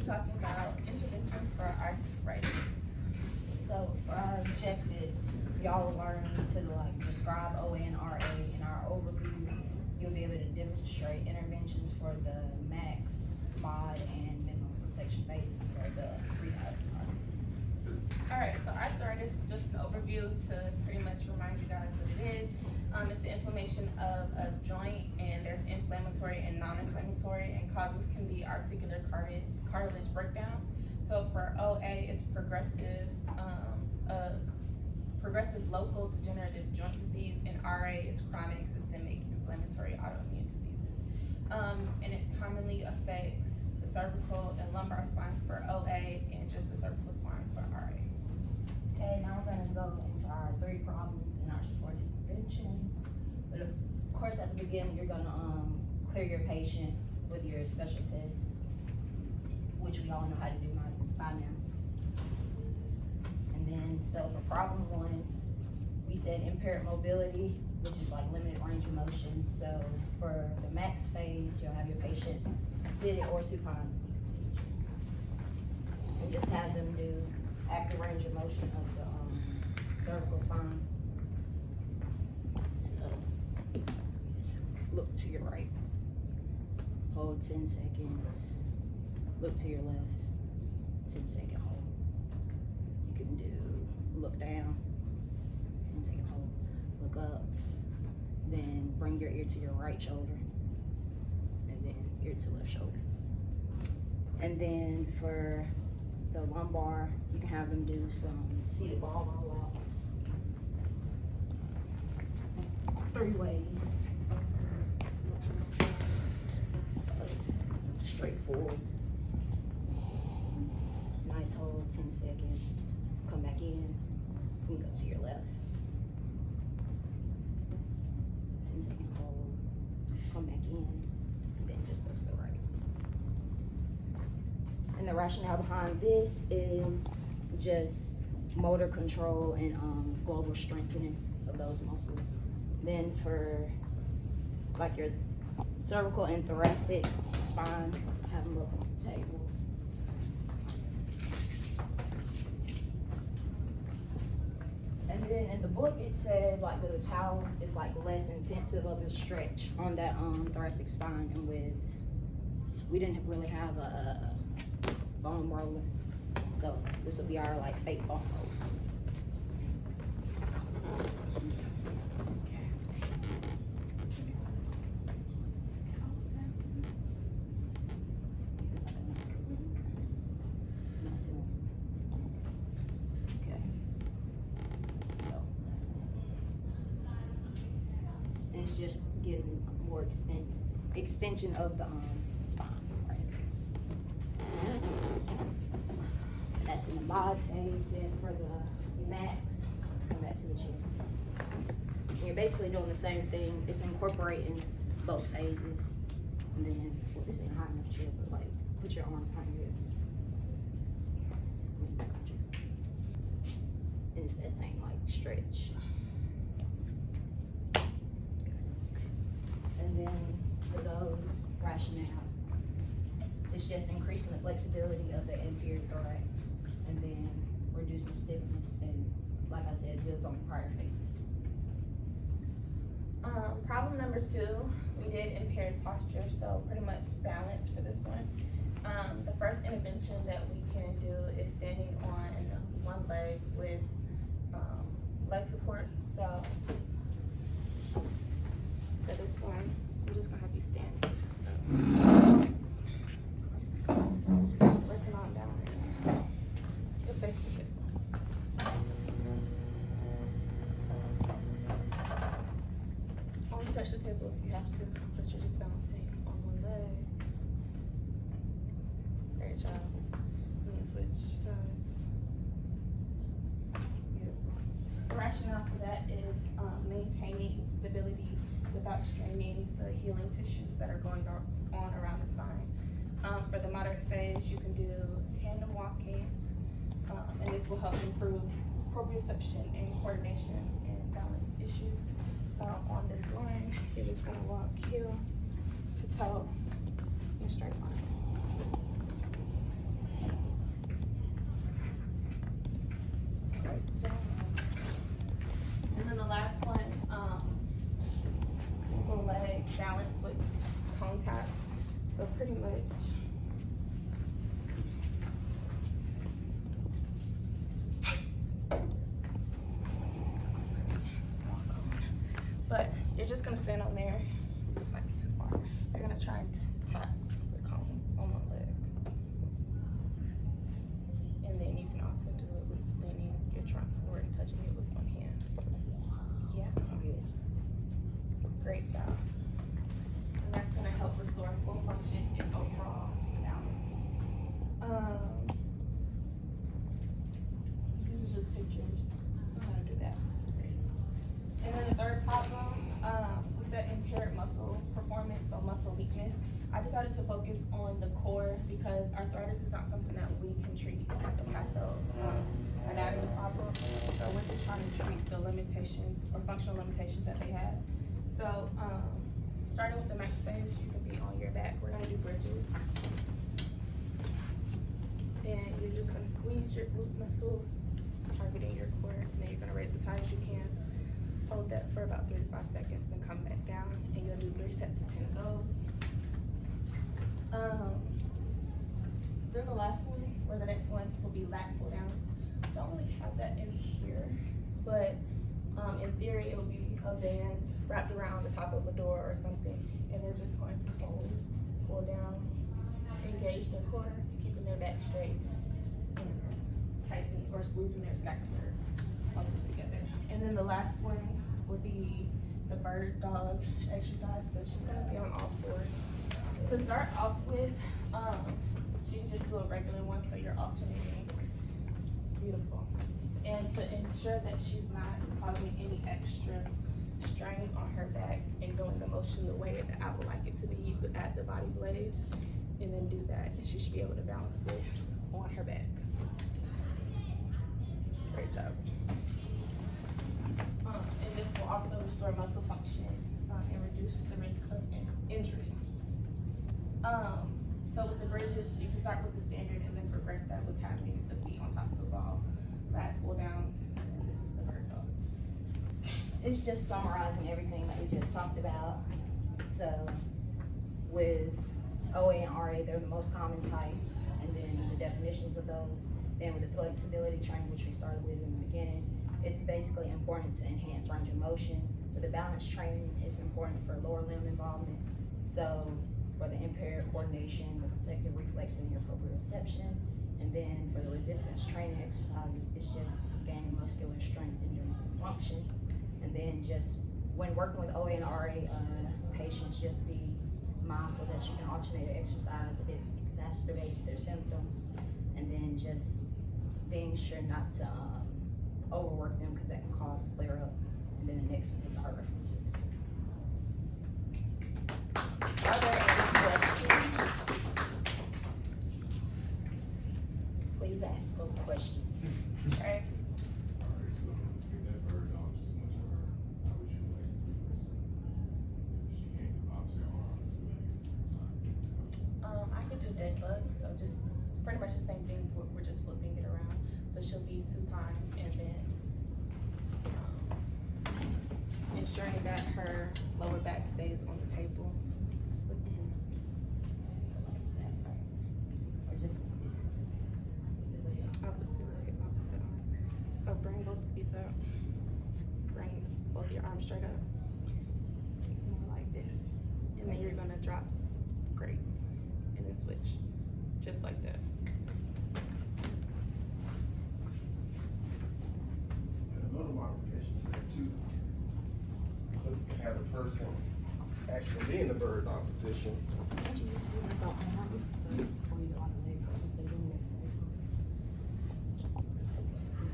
talking about interventions for arthritis. So for our objectives, y'all will learn to like describe OA and RA in our overview. You'll be able to demonstrate interventions for the max, mod, and minimum protection phases of the rehab process. All right, so arthritis, just an overview to pretty much remind you guys what it is. It's the inflammation of a joint, and there's inflammatory and non-inflammatory, and causes can be articular cartilage breakdown. So for OA, it's progressive local degenerative joint disease, and RA is chronic systemic inflammatory autoimmune diseases. And it commonly affects the cervical and lumbar spine for OA, and just the cervical spine for RA. Okay, now we're gonna go into our 3 problems and our supporting interventions. But of course, at the beginning, you're gonna clear your patient with your special tests, which we all know how to do by now. And then, so for problem 1, we said impaired mobility, which is like limited range of motion. So for the max phase, you'll have your patient seated or supine. And just have them do active range of motion of the cervical spine. So just look to your right, hold 10 seconds, look to your left, 10-second hold. You can do look down, 10-second hold, look up, then bring your ear to your right shoulder, and then ear to left shoulder. And then for the lumbar, you can have them do some seated ball rollouts 3 ways. So straight forward, nice hold, 10 seconds, come back in, you can go to your left, 10-second hold, come back in, and then just go to the right. And the rationale behind this is just motor control and global strengthening of those muscles. Then for like your cervical and thoracic spine, have them look on the table. And then in the book it said like with a towel, it's like less intensive of a stretch on that thoracic spine, and we didn't really have a foam roller, so this will be our like fake foam roller. Okay, so and it's just getting more extension of the spine. That's in the mod phase. Then for the max, come back to the chair. And you're basically doing the same thing. It's incorporating both phases. And then, well, this ain't high enough chair, but like, put your arm behind your head. And it's that same like stretch. And then for those rationale, it's just increasing the flexibility of the anterior thorax, and then reducing stiffness, and like I said, builds on the prior phases. Problem number 2, we did impaired posture, so pretty much balance for this one. The first intervention that we can do is standing on one leg with leg support. So for this one, I'm just gonna have you stand. Working on balance. Your face to tip. Only touch the table if you have to, but you're just balancing on one leg. Great job. And then switch sides. Beautiful. The rationale for that is maintaining stability without straining the healing tissues that are going on around the spine. For the moderate phase, you can do tandem walking, and this will help improve proprioception and coordination and balance issues. So on this line, you're just gonna walk heel to toe in a straight line. Great job. And then the last one, single leg balance with cone taps. So pretty much. Small cone. But you're just gonna stand on there. This might be too far. You're gonna try and tap the cone on one leg. And then you can also do it with leaning your trunk forward and touching it with one hand. Yeah. Great job. And that's gonna help restore full function and overall balance. These are just pictures. I'm gonna do that. Great. And then the third problem, we said impaired muscle performance, so muscle weakness. I decided to focus on the core because arthritis is not something that we can treat. It's like a anatomy problem. So we're just trying to treat the limitations or functional limitations that they have. So starting with the max phase, you can be on your back. We're gonna do bridges. And you're just gonna squeeze your glute muscles, targeting your core, and then you're gonna raise as high as you can. Hold that for about 3 to 5 seconds, then come back down, and you'll do 3 sets of 10 of those. Then the last one, or the next one, will be lat pull downs. Don't really have that in here, but in theory, it will be a band wrapped around the top of a door or something, and they're just going to hold, pull down, engage their core, keeping their back straight, and tightening or squeezing their scapular muscles together. And then the last one would be the bird dog exercise. So she's gonna be on all fours. To start off with, she can just do a regular one, so you're alternating. Beautiful. And to ensure that she's not causing any extra strain on her back and doing the motion the way that I would like it to be, you could add the body blade and then do that, and she should be able to balance it on her back. Great job. And this will also restore muscle function and reduce the risk of injury. So with the bridges, you can start with the standard and then progress that with having the feet on top of the ball, lat pull downs, and this is the bird dog. It's just summarizing everything that we just talked about. So with OA and RA, they're the most common types, and then the definitions of those. Then with the flexibility training, which we started with in the beginning, it's basically important to enhance range of motion. For the balance training, it's important for lower limb involvement. So for the impaired coordination, the protective reflexes, and your proprioception. And then for the resistance training exercises, it's just gaining muscular strength, endurance, and function. And then just when working with OA and RA patients, just be mindful that you can alternate exercise if it exacerbates their symptoms. And then just being sure not to overwork them, because that can cause a flare up. And then the next one is our references. Are there any questions? Please ask a question. Right? Alright, so if that bird dog's too much for her, how would you like to progress it? If she can't do opposite arms, I could do dead bugs, so just pretty much the same thing, we're just flipping it around. So she'll be supine, and then ensuring that her lower back stays on the table. Or just Opposite leg, opposite arm. So bring both of these up. Bring both your arms straight up. More like this. And then you're gonna drop. Great. And then switch. Just like that. And another modification to that too. So you can have the person actually be in the bird dog position. can't you just do like the arm first, or you on the leg versus they doing it?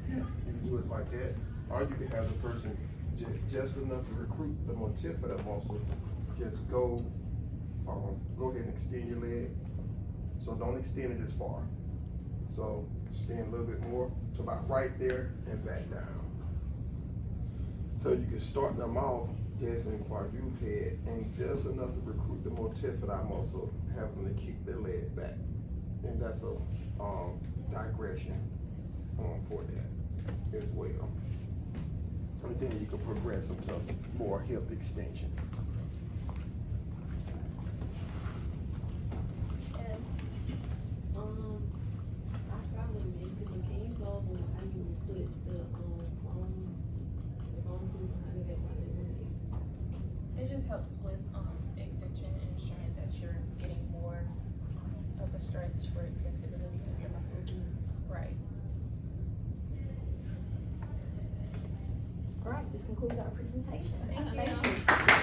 Yeah, you can do it like that, or you can have the person just enough to recruit the motif of that muscle. Just go ahead and extend your leg. So don't extend it as far. So extend a little bit more to about right there and back down. So you can start them off just in quadruped and just enough to recruit the motif of that muscle, have them to keep their leg back. And that's a digression for that. as well. And then you can progress into more hip extension. And I probably missed it, but can you go over how you would put the foam suit behind it while they're doing the exercise? it just helps with extension and ensuring that you're getting more of a stretch for extensibility of your muscles. Right. All right, this concludes our presentation. Thank you. Thank you.